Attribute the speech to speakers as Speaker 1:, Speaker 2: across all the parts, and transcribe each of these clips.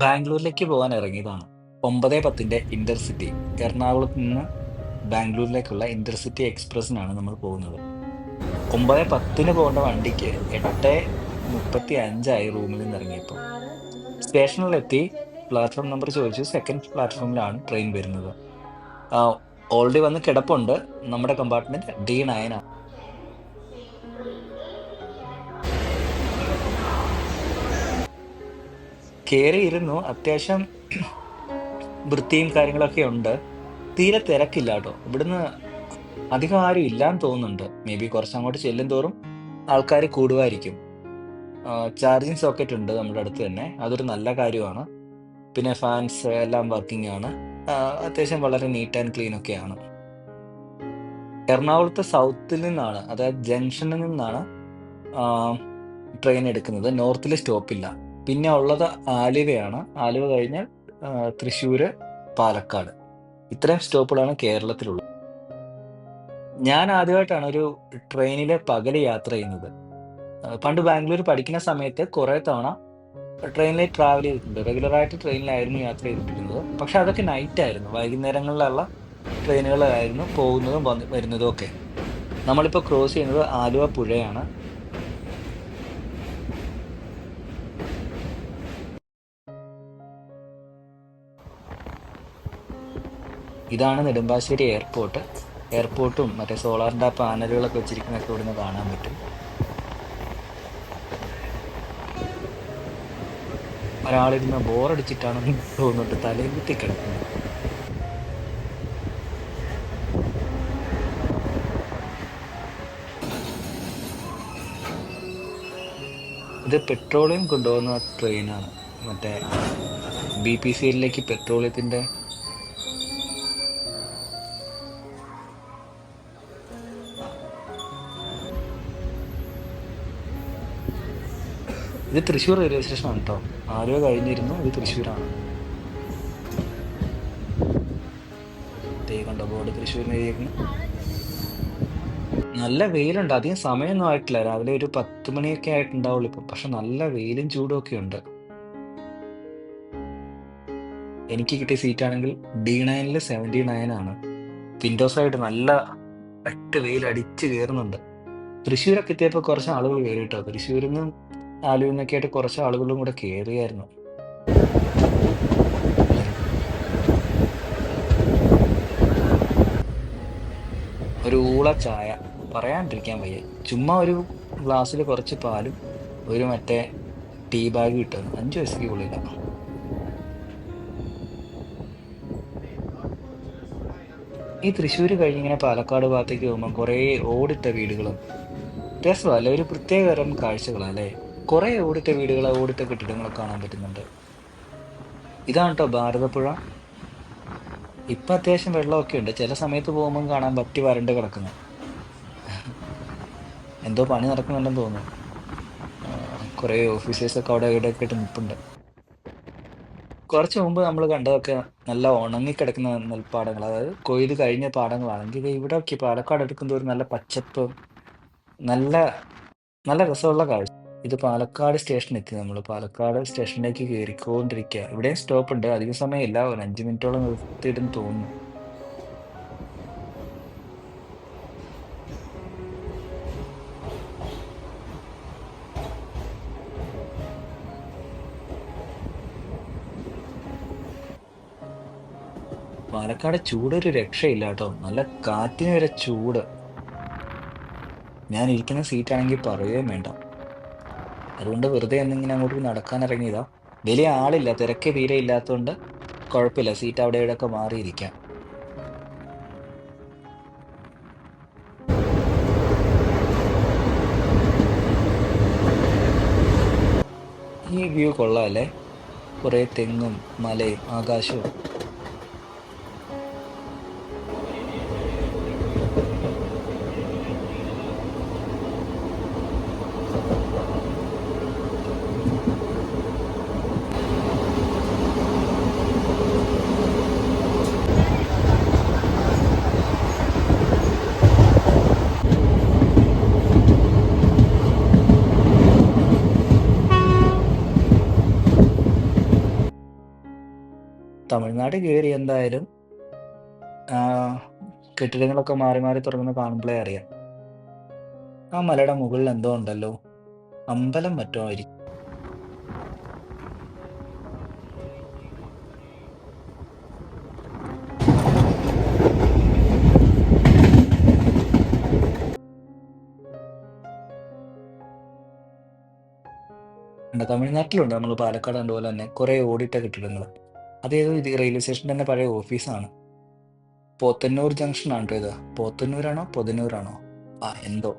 Speaker 1: ബാംഗ്ലൂരിലേക്ക് പോകാൻ ഇറങ്ങിയതാണ്. 9:10 ഇന്റർസിറ്റി. എറണാകുളത്ത് നിന്ന് ബാംഗ്ലൂരിലേക്കുള്ള ഇന്റർസിറ്റി എക്സ്പ്രസ്സിനാണ് നമ്മൾ പോകുന്നത്. 9:10 പോകേണ്ട വണ്ടിക്ക് 8:35 റൂമിൽ നിന്ന് ഇറങ്ങിയപ്പോൾ. സ്റ്റേഷനിലെത്തി. പ്ലാറ്റ്ഫോം നമ്പർ ചോദിച്ചു. സെക്കൻഡ് പ്ലാറ്റ്ഫോമിലാണ് ട്രെയിൻ വരുന്നത്. ഓൾറെഡി വന്ന് കിടപ്പുണ്ട്. നമ്മുടെ കമ്പാർട്ട്മെന്റ് D9 ആണ്. കയറിയിരുന്നു. അത്യാവശ്യം വൃത്തിയും കാര്യങ്ങളൊക്കെ ഉണ്ട്. തീരെ തിരക്കില്ല കേട്ടോ. ഇവിടുന്ന് അധികം ആരും ഇല്ലാന്ന് തോന്നുന്നുണ്ട്. മേ ബി കുറച്ചങ്ങോട്ട് ചെല്ലും തോറും ആൾക്കാർ കൂടുമായിരിക്കും. ചാർജിങ് സോക്കറ്റ് ഉണ്ട് നമ്മുടെ അടുത്ത് തന്നെ. അതൊരു നല്ല കാര്യമാണ്. പിന്നെ ഫാൻസ് എല്ലാം വർക്കിംഗ് ആണ്. അത്യാവശ്യം വളരെ നീറ്റ് ആൻഡ് ക്ലീൻ ഒക്കെയാണ്. എറണാകുളത്ത് സൗത്തിൽ നിന്നാണ്, അതായത് ജംഗ്ഷനിൽ നിന്നാണ് ട്രെയിൻ എടുക്കുന്നത്. നോർത്തിൽ സ്റ്റോപ്പില്ല. പിന്നെ ഉള്ളത് ആലുവയാണ്. ആലുവ കഴിഞ്ഞാൽ തൃശ്ശൂര്, പാലക്കാട്. ഇത്രയും സ്റ്റോപ്പുകളാണ് കേരളത്തിലുള്ളത്. ഞാൻ ആദ്യമായിട്ടാണ് ഒരു ട്രെയിനിൽ പകൽ യാത്ര ചെയ്യുന്നത്. പണ്ട് ബാംഗ്ലൂർ പഠിക്കുന്ന സമയത്ത് കുറേ തവണ ട്രെയിനിൽ ട്രാവൽ ചെയ്തിട്ടുണ്ട്. റെഗുലറായിട്ട് ട്രെയിനിലായിരുന്നു യാത്ര ചെയ്തിട്ടിരുന്നത്. പക്ഷെ അതൊക്കെ നൈറ്റ് ആയിരുന്നു. വൈകുന്നേരങ്ങളിലുള്ള ട്രെയിനുകളായിരുന്നു പോകുന്നതും വരുന്നതും ഒക്കെ. നമ്മളിപ്പോൾ ക്രോസ് ചെയ്യുന്നത് ആലുവ പുഴയാണ്. ഇതാണ് നെടുമ്പാശ്ശേരി എയർപോർട്ട്. എയർപോർട്ടും മറ്റേ സോളാറിൻ്റെ പാനലുകളൊക്കെ വെച്ചിരിക്കുന്നതൊക്കെ ഇവിടുന്ന് കാണാൻ പറ്റും. ഒരാളിരുന്ന് ബോറടിച്ചിട്ടാണെന്ന് തോന്നുന്നുണ്ട് തലയും കുത്തി കിടക്കുന്നത്. ഇത് പെട്രോളിയം കൊണ്ടുപോകുന്ന ട്രെയിനാണ്. മറ്റേ BPCLലേക്ക് പെട്രോളിയത്തിൻ്റെ. ഇത് തൃശ്ശൂർ റെയിൽവേ സ്റ്റേഷനാണ് കേട്ടോ. ആലുവ കഴിഞ്ഞിരുന്നു. ഇത് തൃശ്ശൂരാണ്. കണ്ടോ ബോർഡ് തൃശ്ശൂരിന് എഴുതിയിരിക്കുന്നു. നല്ല വെയിലുണ്ട്. അധികം സമയമൊന്നും ആയിട്ടില്ല. രാവിലെ ഒരു 10 മണിയൊക്കെ ആയിട്ടുണ്ടാവുള്ളൂ ഇപ്പം. പക്ഷെ നല്ല വെയിലും ചൂടും ഒക്കെ ഉണ്ട്. എനിക്ക് കിട്ടിയ സീറ്റാണെങ്കിൽ D9 79 ആണ്. വിൻഡോ സൈഡ് നല്ല വെയിൽ അടിച്ച് കയറുന്നുണ്ട്. തൃശ്ശൂരൊക്കെ എത്തിയപ്പോൾ കുറച്ച് ആളുകൾ കയറി കേട്ടോ. തൃശ്ശൂരിൽ നിന്നും ആലുവിൽ നിന്നൊക്കെ ആയിട്ട് കുറച്ച് ആളുകളും കൂടെ കയറിയായിരുന്നു. ഒരു ഊള ചായ പറയാണ്ടിരിക്കാൻ വയ്യ. ചുമ്മാ ഒരു ഗ്ലാസ്സിൽ കുറച്ച് പാലും ഒരു മറ്റേ ടീ ബാഗ് കിട്ടുന്നു. 5 പൈസയ്ക്ക് കൊള്ളില്ല. ഈ തൃശ്ശൂർ കഴിഞ്ഞ് ഇങ്ങനെ പാലക്കാട് ഭാഗത്തേക്ക് പോകുമ്പോൾ കുറേ ഓടിട്ട വീടുകളും രസമല്ലേ. ഒരു പ്രത്യേക തരം കാഴ്ചകളല്ലേ. കുറേ ഓടിട്ട വീടുകൾ, ഓടിട്ട കെട്ടിടങ്ങളൊക്കെ കാണാൻ പറ്റുന്നുണ്ട്. ഇതാണ് കേട്ടോ ഭാരതപ്പുഴ. ഇപ്പം അത്യാവശ്യം വെള്ളമൊക്കെ ഉണ്ട്. ചില സമയത്ത് പോകുമ്പം കാണാൻ പറ്റി വരണ്ട് കിടക്കുന്നു. എന്തോ പണി നടക്കുന്നുണ്ടെന്ന് തോന്നുന്നു. കുറേ ഓഫീസേഴ്സൊക്കെ അവിടെ ഇവിടെയൊക്കെ ആയിട്ട് നിൽപ്പുണ്ട്. കുറച്ച് മുമ്പ് നമ്മൾ കണ്ടതൊക്കെ നല്ല ഉണങ്ങിക്കിടക്കുന്ന നെൽപ്പാടങ്ങൾ, അതായത് കൊയ്ത് കഴിഞ്ഞ പാടങ്ങളാണെങ്കിൽ ഇവിടെയൊക്കെ പാലക്കാട് എടുക്കുന്ന ഒരു നല്ല പച്ചപ്പ്, നല്ല നല്ല രസമുള്ള കാഴ്ച. ഇത് പാലക്കാട് സ്റ്റേഷൻ എത്തി. നമ്മൾ പാലക്കാട് സ്റ്റേഷനിലേക്ക് കയറിക്കൊണ്ടിരിക്കുക. ഇവിടെയും സ്റ്റോപ്പ് ഉണ്ട്. അധിക സമയമില്ല. ഒരു 5 മിനിറ്റോളം നിർത്തിയിട്ടെന്ന് തോന്നുന്നു. പാലക്കാട് ചൂടൊരു രക്ഷയില്ല കേട്ടോ. നല്ല കാറ്റിന് വരെ ചൂട്. ഞാൻ ഇരിക്കുന്ന സീറ്റാണെങ്കിൽ പറയുകയും വേണ്ട. അതുകൊണ്ട് വെറുതെ എന്തെങ്കിലും അങ്ങോട്ട് നടക്കാൻ ഇറങ്ങിയതാ. വലിയ ആളില്ല, തിരക്ക് തീരെ ഇല്ലാത്തതുകൊണ്ട് കുഴപ്പമില്ല. സീറ്റ് അവിടെ ഇവിടെയൊക്കെ മാറിയിരിക്കാം. ഈ വ്യൂ കൊള്ളാമല്ലേ. കുറേ തെങ്ങും മലയും ആകാശവും. തമിഴ്നാട് കയറി എന്തായാലും ആ, കെട്ടിടങ്ങളൊക്കെ മാറി മാറി തുടങ്ങുന്ന കാണുമ്പോഴേ അറിയാം. ആ മലയുടെ മുകളിൽ എന്തോ ഉണ്ടല്ലോ, അമ്പലം മറ്റോ ആയിരിക്കും. തമിഴ്നാട്ടിലുണ്ട് നമ്മൾ പാലക്കാട് അതുപോലെ തന്നെ കുറെ ഓടിട്ട കെട്ടിടങ്ങൾ. അതേതോ ഇത് റെയിൽവേ സ്റ്റേഷൻ തന്നെ പഴയ ഓഫീസാണ്. പോത്തന്നൂർ ജംഗ്ഷൻ ആണ് കേട്ടോ ഇത്. പോത്തന്നൂരാണോ പൊതന്നൂരാണോ, എന്തോ.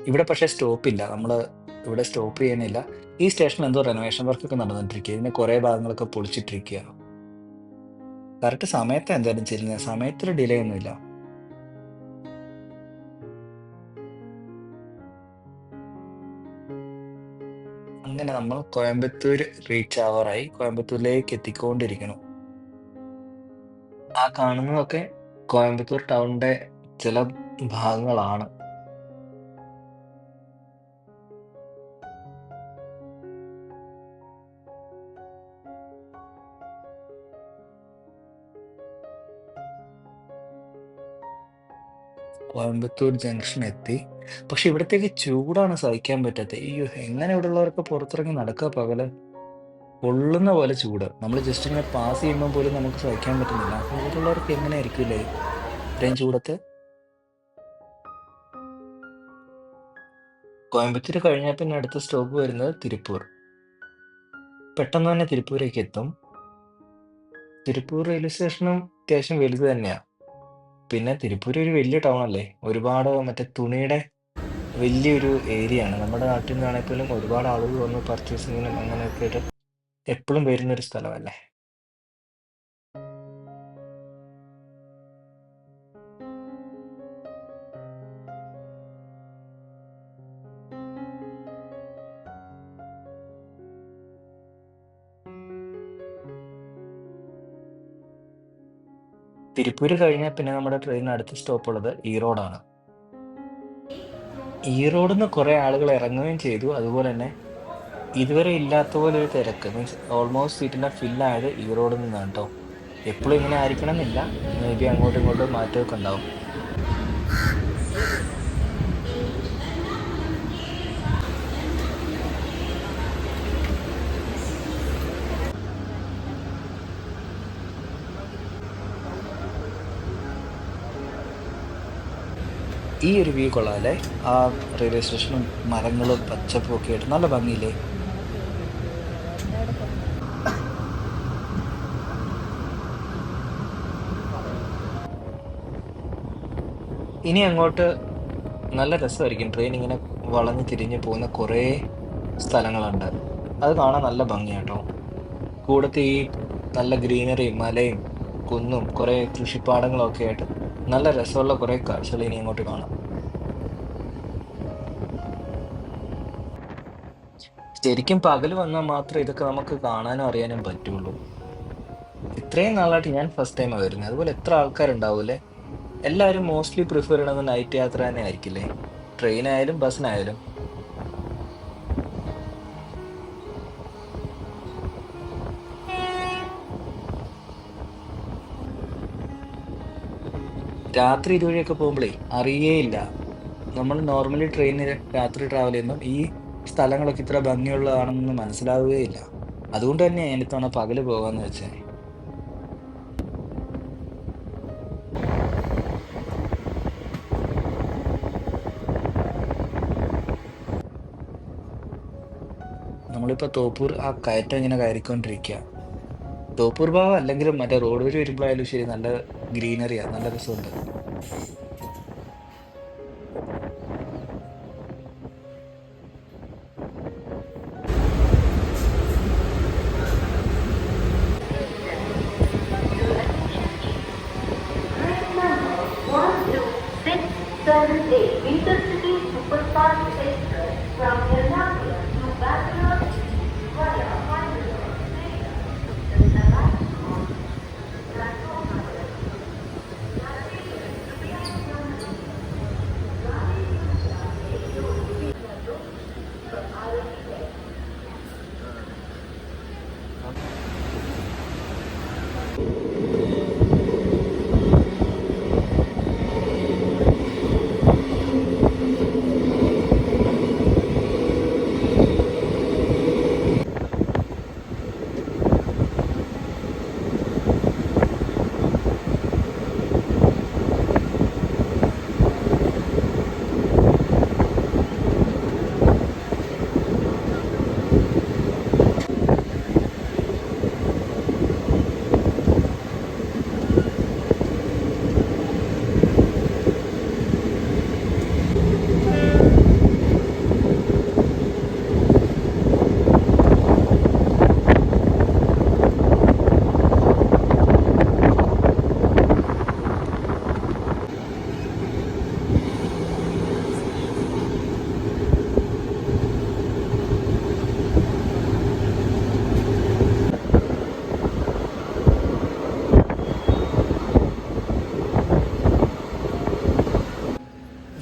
Speaker 1: ഇവിടെ പക്ഷേ സ്റ്റോപ്പില്ല, നമ്മൾ ഇവിടെ സ്റ്റോപ്പ് ചെയ്യണില്ല. ഈ സ്റ്റേഷനിൽ എന്തോ റെനോവേഷൻ വർക്കൊക്കെ നടന്നുകൊണ്ടിരിക്കുക, ഇതിന് കുറേ ഭാഗങ്ങളൊക്കെ പൊളിച്ചിട്ടിരിക്കുക. കറക്റ്റ് സമയത്ത് എന്തായാലും ചെല്ലുന്നത്, സമയത്തൊരു ഡിലേ ഒന്നുമില്ല. അങ്ങനെ നമ്മൾ കോയമ്പത്തൂർ റീച്ച് ആവാറായി, കോയമ്പത്തൂരിലേക്ക് എത്തിക്കൊണ്ടിരിക്കണം. ആ കാണുന്നതൊക്കെ കോയമ്പത്തൂർ ടൗണിന്റെ ചില ഭാഗങ്ങളാണ്. കോയമ്പത്തൂർ ജംഗ്ഷൻ എത്തി. പക്ഷെ ഇവിടത്തേക്ക് ചൂടാണ് സഹിക്കാൻ പറ്റാത്തത്. അയ്യോ, എങ്ങനെ ഇവിടെ ഉള്ളവരൊക്കെ പുറത്തിറങ്ങി നടക്കുക പകല്? പൊള്ളുന്ന പോലെ ചൂട്. നമ്മൾ ജസ്റ്റ് ഇങ്ങനെ പാസ് ചെയ്യുമ്പോൾ പോലും നമുക്ക് സഹിക്കാൻ പറ്റുന്നില്ല. അപ്പൊ ഇവിടെ ഉള്ളവർക്ക് എങ്ങനെ ആയിരിക്കില്ലേ ഇത്രയും ചൂടത്ത്? കോയമ്പത്തൂർ കഴിഞ്ഞാൽ പിന്നെ അടുത്ത സ്റ്റോപ്പ് വരുന്നത് തിരുപ്പൂർ. പെട്ടെന്ന് തന്നെ തിരുപ്പൂരേക്ക് എത്തും. തിരുപ്പൂർ റെയിൽവേ സ്റ്റേഷനും അത്യാവശ്യം വലുത് തന്നെയാ. പിന്നെ തിരുപ്പൂർ ഒരു വലിയ ടൗൺ അല്ലേ, ഒരുപാട് മറ്റേ തുണിയുടെ വലിയൊരു ഏരിയ ആണ്. നമ്മുടെ നാട്ടിൽ നിന്നാണെങ്കിൽ പോലും ഒരുപാട് ആളുകൾ വന്ന് പർച്ചേസിങ്ങിനും അങ്ങനെയൊക്കെ ആയിട്ട് എപ്പോഴും വരുന്നൊരു സ്ഥലമല്ലേ. തിരുപ്പൂർ കഴിഞ്ഞാൽ പിന്നെ നമ്മുടെ ട്രെയിനിന് അടുത്ത സ്റ്റോപ്പ് ഉള്ളത് ഈറോഡാണ്. ഈറോഡിൽ നിന്ന് കുറേ ആളുകൾ ഇറങ്ങുകയും ചെയ്തു. അതുപോലെ തന്നെ ഇതുവരെ ഇല്ലാത്ത പോലെ ഒരു തിരക്ക്, മീൻസ് ഓൾമോസ്റ്റ് സീറ്റിനെ ഫില്ലായത് ഈറോഡിൽ നിന്നാണ് കേട്ടോ. എപ്പോഴും ഇങ്ങനെ ആയിരിക്കണം എന്നില്ല, മേ ബി അങ്ങോട്ടും ഇങ്ങോട്ടും മാറ്റമൊക്കെ ഉണ്ടാവും. ഈ ഒരു വ്യൂ കൊള്ളാമല്ലേ, ആ റെയിൽവേ സ്റ്റേഷനും മരങ്ങളും പച്ചപ്പും ഒക്കെ ആയിട്ട് നല്ല ഭംഗിയില്ലേ. ഇനി അങ്ങോട്ട് നല്ല രസമായിരിക്കും. ട്രെയിൻ ഇങ്ങനെ വളഞ്ഞ് തിരിഞ്ഞ് പോകുന്ന കുറേ സ്ഥലങ്ങളുണ്ട്, അത് കാണാൻ നല്ല ഭംഗിയാട്ടോ. കൂടത്തെ ഈ നല്ല ഗ്രീനറിയും മലയും കുന്നും കുറേ കൃഷിപ്പാടങ്ങളും ഒക്കെ ആയിട്ട് നല്ല രസമുള്ള കുറേ കാഴ്ചകൾ ഇനി അങ്ങോട്ട് കാണാം. ശരിക്കും പകൽ വന്നാൽ മാത്രമേ ഇതൊക്കെ നമുക്ക് കാണാനും അറിയാനും പറ്റുള്ളൂ. ഇത്രയും നാളായിട്ട് ഞാൻ ഫസ്റ്റ് ടൈമാണ് വരുന്നത്. അതുപോലെ എത്ര ആൾക്കാരുണ്ടാവൂലേ. എല്ലാവരും മോസ്റ്റ്ലി പ്രിഫർ ചെയ്യണത് നൈറ്റ് യാത്ര തന്നെ ആയിരിക്കില്ലേ, ട്രെയിനായാലും ബസ്സിനായാലും. രാത്രി ഇതുവഴിയൊക്കെ പോകുമ്പോഴേ അറിയേയില്ല. നമ്മൾ നോർമലി ട്രെയിനിൽ രാത്രി ട്രാവൽ ചെയ്യുമ്പം ഈ സ്ഥലങ്ങളൊക്കെ ഇത്ര ഭംഗിയുള്ളതാണെന്ന് മനസ്സിലാവുകയില്ല. അതുകൊണ്ട് തന്നെ ഞാൻ ഇത്തവണ പകല് പോകാന്ന് വെച്ചേ. നമ്മളിപ്പോൾ തോപ്പൂർ ആ കയറ്റം ഇങ്ങനെ കയറിക്കൊണ്ടിരിക്കുക. തോപ്പൂർ ഭാഗം അല്ലെങ്കിലും മറ്റേ റോഡ് വഴി വരുമ്പോഴായാലും ശരി, നല്ല ഗ്രീനറിയാ, നല്ല രസമുണ്ട്.
Speaker 2: Intercity Superfast Express from Ernakulam to Bangalore via Bangalore. The last on platform number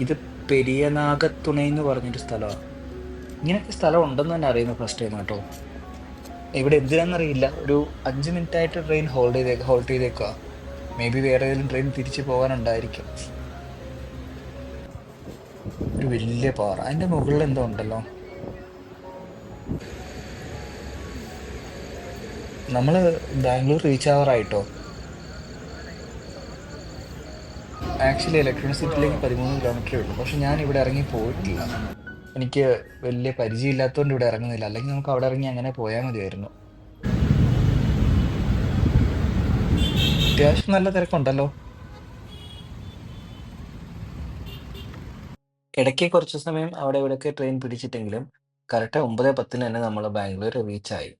Speaker 1: ഇത് പെരിയനാഗത്തുണൈ എന്ന് പറഞ്ഞൊരു സ്ഥലമാണ്. ഇങ്ങനെയൊക്കെ സ്ഥലം ഉണ്ടെന്ന് തന്നെ അറിയുന്നത് ഫസ്റ്റ് ടൈം കേട്ടോ. ഇവിടെ എന്തിനാണെന്നറിയില്ല, ഒരു 5 മിനിറ്റ് ആയിട്ട് ട്രെയിൻ ഹോൾട്ട് ചെയ്തേക്കുക. മേ ബി വേറെ ഏതെങ്കിലും ട്രെയിൻ തിരിച്ചു പോകാനുണ്ടായിരിക്കും. ഒരു വലിയ പാറ, അതിന്റെ മുകളിൽ എന്തോ ഉണ്ടല്ലോ. നമ്മള് ബാംഗ്ലൂർ റീച്ച് ആവാറായിട്ടോ. ആക്ച്വലി ഇലക്ട്രോണിക് സിറ്റിയിലേക്ക് 13 കിലോമീറ്ററേ ഉള്ളൂ. പക്ഷെ ഞാൻ ഇവിടെ ഇറങ്ങി പോയിട്ടില്ല. എനിക്ക് വലിയ പരിചയമില്ലാത്തതുകൊണ്ട് ഇവിടെ ഇറങ്ങുന്നില്ല. അല്ലെങ്കിൽ നമുക്ക് അവിടെ ഇറങ്ങി അങ്ങനെ പോയാൽ മതിയായിരുന്നു. അത്യാവശ്യം നല്ല തിരക്കുണ്ടല്ലോ. ഇടയ്ക്ക് കുറച്ച് സമയം അവിടെ ഇവിടെയൊക്കെ ട്രെയിൻ പിടിച്ചിട്ടെങ്കിലും കറക്റ്റ് 9:10 തന്നെ നമ്മൾ ബാംഗ്ലൂർ റീച്ചായി.